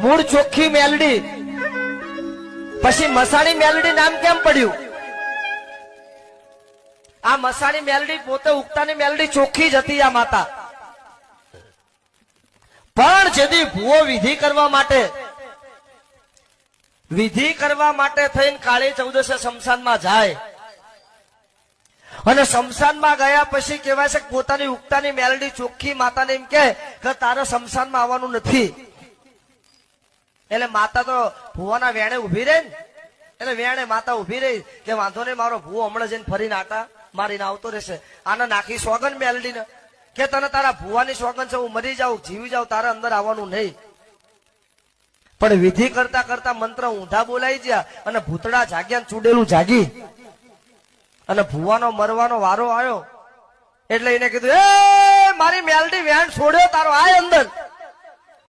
મૂળ ચોખ્ખી મેલડી, પછી મસાણી મેલડી નામ કેમ પડ્યું? આ મસાણી મેલડી પોતે ઉગતાની મેલડી ચોખ્ખી જ હતી આ માતા. પણ જેથી ભૂવો વિધિ કરવા માટે થઈને કાળી ચૌદસે શમશાનમાં જાય અને શમશાનમાં ગયા પછી કહેવાય છે કે પોતાની ઉગતાની મેલડી ચોખ્ખી માતાને એમ કે તારે શમશાનમાં આવવાનું નથી. એટલે માતા તો ભૂવાના વેણે ઉભી રહી ને, એટલે વેણે માતા ઉભી રહી કે વાંધો નહીં, મારો ભૂવો હમણાં જઈને ફરીને આટા મારીને આવતો રહેશે. આને નાખી સોગન મેલડીને કે તને તારા ભૂવાની સોગન છે, હું મરી જાઉં જીવી જાઉં, તારે અંદર આવવાનું નહીં. પણ વિધિ કરતા કરતા મંત્ર ઊંધા બોલાઈ ગયા અને ભૂતડા જાગ્યા, ચૂડેલું જાગી અને ભૂવાનો મરવાનો વારો આવ્યો. એટલે એને કીધું, એ મારી મેલડી વેણ છોડ્યો તારો, આય અંદર.